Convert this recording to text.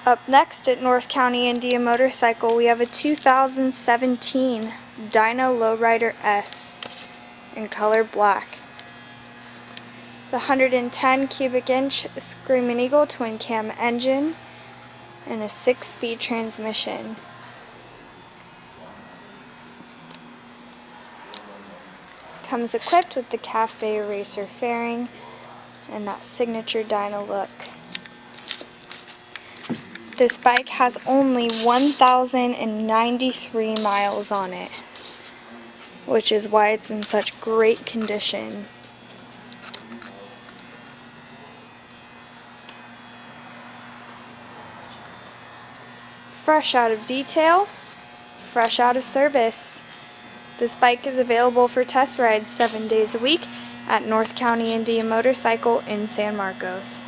Up next at North County Indian Motorcycle, we have a 2017 Dyno Lowrider S in color black. The 110 cubic inch Screaming Eagle twin cam engine and a 6-speed transmission. Comes equipped with the Cafe Racer fairing and that signature dyno look. This bike has only 1,093 miles on it, which is why it's in such great condition. Fresh out of detail, fresh out of service. This bike is available for test rides 7 days a week at North County Indian Motorcycle in San Marcos.